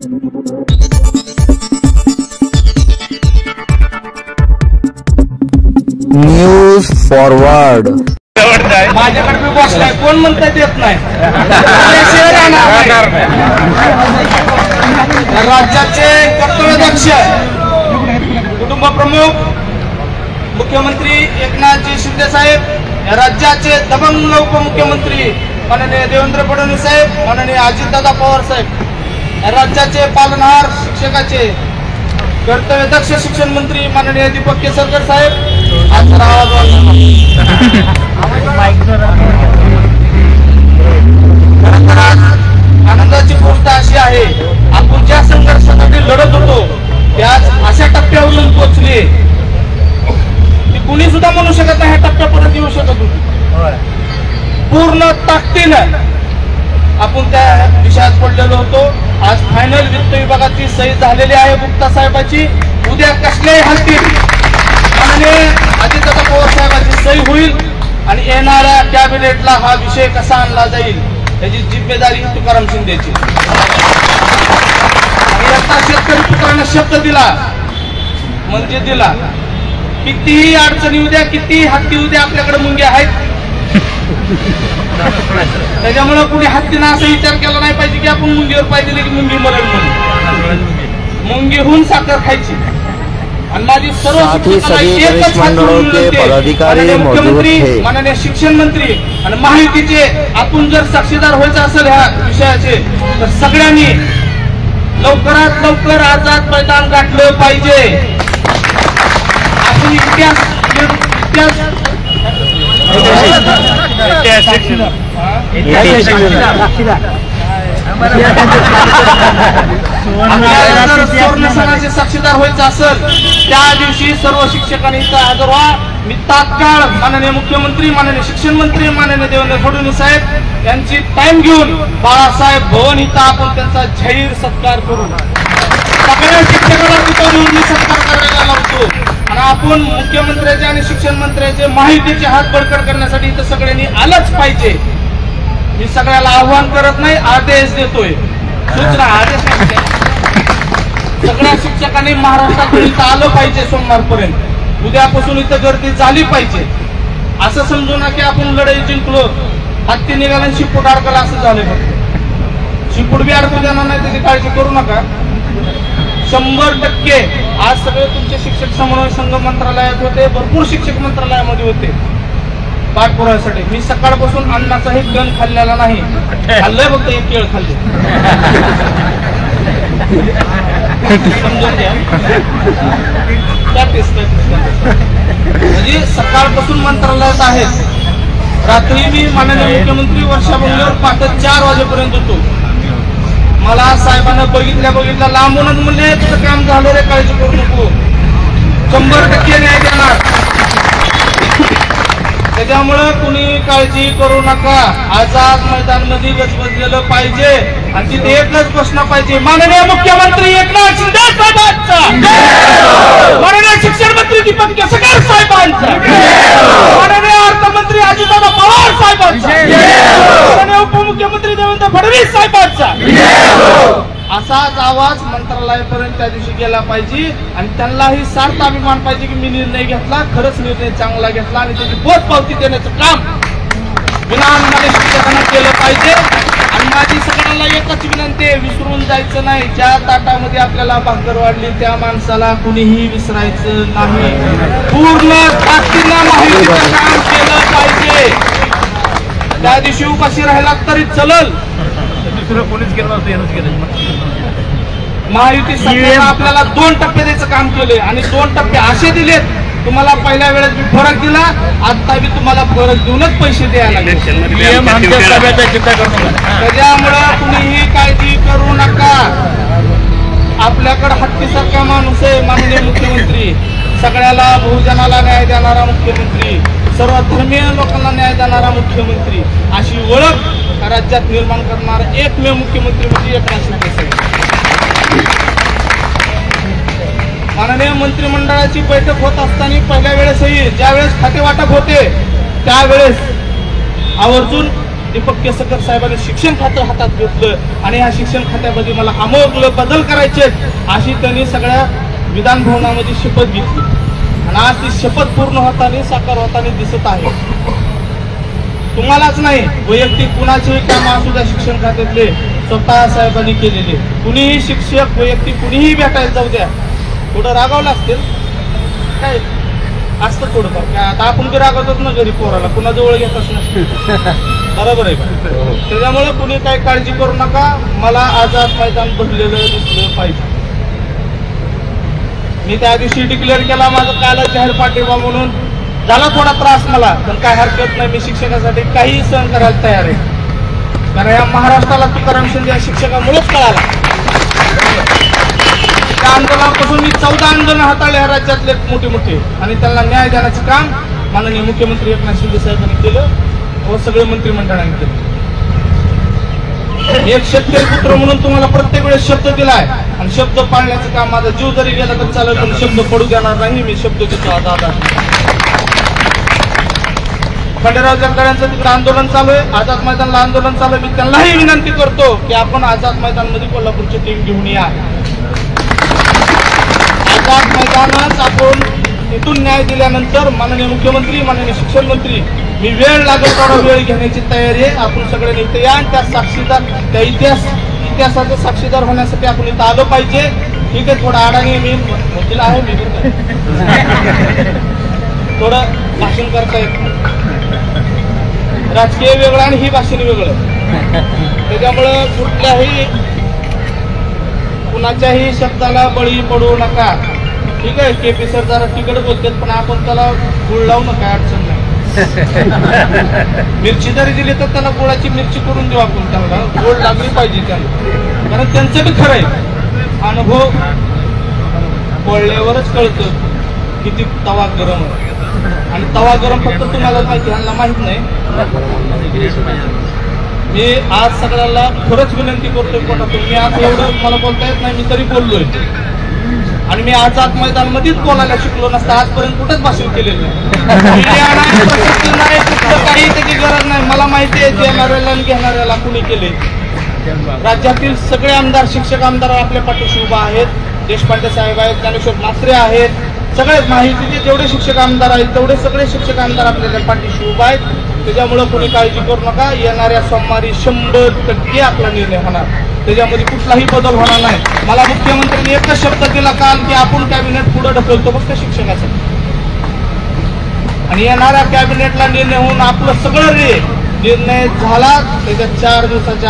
News forward. माझ्याकडे मी बसलाय, कोण म्हणता येत नाही. राज्याचे कर्तव्यदक्ष कुटुंब प्रमुख मुख्यमंत्री एकनाथजी शिंदे साहेब, राज्याचे दबंग उपमुख्यमंत्री माननीय देवेंद्र फडणवीस साहेब, माननीय अजितदादा पवार साहेब, राज्याचे पालनहार शिक्षकाचे कर्तव्यदक्ष शिक्षण मंत्री माननीय दीपक केसरकर साहेब. आनंदाची गोष्ट अशी आहे, आपण ज्या संघर्षासाठी लढत होतो त्याच अशा टप्प्यावरून पोहोचले की कुणी सुद्धा म्हणू शकत नाही ह्या टप्प्यापर्यंत येऊ शकत होती. पूर्ण ताकदीनं आपण त्या विषयात पडलेलो होतो. आज फायनल वित्त विभागाची सही झालेली आहे गुप्ता साहेबाची. उद्या कसल्याही हालतीत माननीय अजितदादा पवार साहेबांची सही होईल आणि येणाऱ्या कॅबिनेटला हा विषय कसा आणला जाईल याची जिम्मेदारी तुकाराम शिंदेची. आणि आता शेतकरी पुत्रांना शब्द दिला म्हणजे दिला. कितीही अडचणी उद्या, कितीही हत्ती उद्या, आपल्याकडे मुंग्या आहेत. त्याच्यामुळे कुणी हत्तीनं असा विचार केला नाही पाहिजे की आपण मुंगीवर पाहिजे की मुंगी मरण म्हणून. मुंगीहून साखर खायची. आणि माझी सर्व मुख्यमंत्री माननीय शिक्षण मंत्री आणि महायुतीचे आपण जर साक्षीदार व्हायचं असेल ह्या विषयाचे तर सगळ्यांनी लवकरात लवकर आझाद मैदान गाठलं पाहिजे. आपण इतिहास सुवर्णसणाचे साक्षीदार व्हायचं असेल त्या दिवशी सर्व शिक्षकांनी इथं हजर व्हा. मी तात्काळ माननीय मुख्यमंत्री, माननीय शिक्षण मंत्री, माननीय देवेंद्र फडणवीस साहेब यांची टाइम घेऊन बाळासाहेब भवन इथं आपण त्यांचा जाहीर सत्कार करू. सगळ्या शिक्षकांना तिथं मी सत्कार करायला लावतो. आणि आपण मुख्यमंत्र्याचे आणि शिक्षण मंत्र्याचे महायुतीचे हात बळकट करण्यासाठी इथं सगळ्यांनी आलंच पाहिजे. मी सगळ्याला आव्हान करत नाही, आदेश देतोय. सूचना आदेश नाही. सगळ्या शिक्षकांनी महाराष्ट्रातून इथं आलं पाहिजे. सोमवारपर्यंत उद्यापासून इथं गर्दी झाली पाहिजे. असं समजू ना की आपण लढाई जिंकलो, हत्ती निघाला आणि शिपूट अडकला असं झालं. फक्त शिपूट बी अडकू देणार नाही त्याची काळजी करू नका. 100% आज सगळे तुमचे शिक्षक समन्वय संघ मंत्रालयात होते, भरपूर शिक्षक मंत्रालयामध्ये होते पाठपुराव्यासाठी. मी सकाळपासून अन्नाचाही गण खाल्लेला नाही, खाल्लंय फक्त एक केळ खाल्ले. समजून घ्या. म्हणजे सकाळपासून मंत्रालयात आहेत. रात्री मी माननीय मुख्यमंत्री वर्षा बंगल्यावर पाठ 4 वाजेपर्यंत होतो. मला साहेबांना बघितल्या लांबूनच म्हणले तुझं काम झालं रे, काळजी करू नको, 100% न्याय देणार. त्याच्यामुळं कुणी काळजी करू नका. आझाद मैदान मध्ये गजबजलेलं पाहिजे आणि तिथे एकच प्रश्न पाहिजे, माननीय मुख्यमंत्री एकनाथ शिंदे साहेबांचा, माननीय शिक्षण मंत्री दीपक केसरकर साहेबांचा, माननीय अर्थमंत्री अजितदादा पवार साहेबांचा, माननीय उपमुख्यमंत्री देवेंद्र फडणवीस साहेबांचा. असाच आवाज मंत्रालयापर्यंत त्या दिवशी गेला पाहिजे आणि त्यांनाही सार्थ अभिमान पाहिजे की मी निर्णय घेतला, खरंच निर्णय चांगला घेतला आणि त्याची पोचपावती देण्याचं काम विनाअनुमाने शिक्षकांना केलं पाहिजे. आणि माझी सगळ्यांना एकच विनंती आहे, विसरून जायचं नाही. ज्या ताटामध्ये आपल्याला भाकर वाढली त्या माणसाला कुणीही विसरायचं नाही. पूर्ण ताकदीनं माहितीचं काम केलं पाहिजे. त्या दिवशी उपाशी राहिला तरी चलल, कोणीच केलं नव्हतं. महायुती सरकारनं आपल्याला 2 टप्पे द्यायचं काम केलंय आणि 2 टप्पे असे दिलेत. तुम्हाला पहिल्या वेळेस मी फरक दिला, आता बी तुम्हाला फरक देऊनच पैसे द्यायला लागले. त्याच्यामुळं कुणीही काळजी करू नका. आपल्याकडे हत्तीसारखा माणूस आहे माननीय मुख्यमंत्री. सगळ्याला बहुजनाला न्याय देणारा मुख्यमंत्री, सर्व धर्मीय लोकांना न्याय देणारा मुख्यमंत्री, अशी ओळख राज्यात निर्माण करणारा एकमेव मुख्यमंत्री म्हणजे एकनाथ शिंदे साहेब. माननीय मंत्रिमंडळाची बैठक होत असताना पहिल्या वेळेसही ज्यावेळेस खाते वाटप होते त्यावेळेस आवर्जून दीपक केसरकर साहेबांनी शिक्षण खातं हातात घेतलं आणि या शिक्षण खात्यामध्ये मला आमूल बदल करायचे अशी त्यांनी सगळ्या विधान भवनामध्ये शपथ घेतली आणि आज ती शपथ पूर्ण होताना साकार होताना दिसत आहे. तुम्हालाच नाही, वैयक्तिक कुणाचेही काम असू द्या शिक्षण खात्यातले स्वतः साहेबांनी केलेले. कुणीही शिक्षक वैयक्तिक कुणीही भेटायला जाऊ द्या, थोडं रागावलं असतील काय असतं थोडंफार काय. आता आपण बी रागवतोच ना घरी पोराला, कुणाजवळ घेतच नसते. बरोबर आहे का? त्याच्यामुळे कुणी काही काळजी करू नका. मला आझाद मैदान भरलेलं दिसलं पाहिजे. मी त्या दिवशी डिक्लेअर केला माझा कालच जाहीर पाठिंबा म्हणून. झाला थोडा त्रास मला, पण काय हरकत नाही. मी शिक्षकासाठी काही सहन करायला तयार आहे. कारण या महाराष्ट्राला तुकाराम शिंदे या शिक्षकामुळेच कळाला. त्या आंदोलनापासून मी 14 आंदोलन हाताळले ह्या राज्यातले मोठे आणि त्यांना न्याय देण्याचं काम माननीय मुख्यमंत्री एकनाथ शिंदे साहेबांनी केलं व सगळे मंत्रिमंडळाने केलं. एक शेतकरी पुत्र म्हणून तुम्हाला प्रत्येक वेळेस शब्द दिलाय आणि शब्द पाळण्याचं काम माझा जीव जरी गेला तर चालेल, पण शब्द पडू देणार नाही. मी शब्द देतो. खंडेराव जगदाळ्यांचं तिकडे आंदोलन चालू आहे, आझाद मैदानला आंदोलन चालू आहे. मी त्यांनाही विनंती करतो की आपण आझाद मैदानमध्ये कोल्हापूरची टीम घेऊन या. आझाद मैदानात आपण इथून न्याय दिल्यानंतर माननीय मुख्यमंत्री, माननीय शिक्षण मंत्री, मी वेळ लागेल तेवढा वेळ घेण्याची तयारी आहे. आपण सगळ्यांनी इथे या आणि त्या साक्षीदार, त्या इतिहासाचं साक्षीदार होण्यासाठी आपण इथं आलो पाहिजे. ठीक आहे, थोडा अडाणी मी वकील आहे, मी थोडं भाषण करता येत. राजकीय वेगळं आणि ही भाषण वेगळं. त्याच्यामुळं कुठल्याही कुणाच्याही शब्दाला बळी पडू नका. ठीक आहे, केपी सर जरा तिकड बोलतात, पण आपण त्याला गुळ लावू नका, अडचण नाही. मिरची जरी दिली तर त्याला गुळाची मिरची करून देऊ आपण. त्याला गोड लागली पाहिजे त्याला, कारण त्यांचं बी खरं आहे. अनुभव बोलण्यावरच कळतं किती तवा गरम आहे. आणि तवा गरम फक्त तुम्हाला माहिती, ह्यांना माहित नाही. मी आज सगळ्याला खरंच विनंती करतोय कोणातून, मी आज एवढं मला बोलता येत नाही, मी तरी बोललोय. आणि मी आझाद मैदान मध्येच बोलायला शिकलो नसतं आजपर्यंत कुठंच भाषण केलेलं नाही. काही त्याची गरज नाही. मला माहिती आहे देणाऱ्याला आणि घेणाऱ्याला कुणी केले. राज्यातील सगळे आमदार, शिक्षक आमदार आपल्या पाठीशी उभा आहेत. देशपांडे साहेब आहेत, ज्ञानेश्वर मात्रे आहेत, सगळे माहितीचे जेवढे शिक्षक आमदार आहेत तेवढे सगळे शिक्षक आमदार आपल्याला पाठीशी उभा आहेत. त्याच्यामुळे कोणी काळजी करू नका. येणाऱ्या सोमवारी 100% आपला निर्णय होणार. त्याच्यामध्ये कुठलाही बदल होणार नाही. मला मुख्यमंत्र्यांनी एकच शब्द दिला काल की आपण कॅबिनेट पुढे ढकलतो फक्त शिक्षकासाठी. आणि येणाऱ्या कॅबिनेटला निर्णय होऊन आपलं सगळं निर्णय झाला त्याच्या 4 दिवसाच्या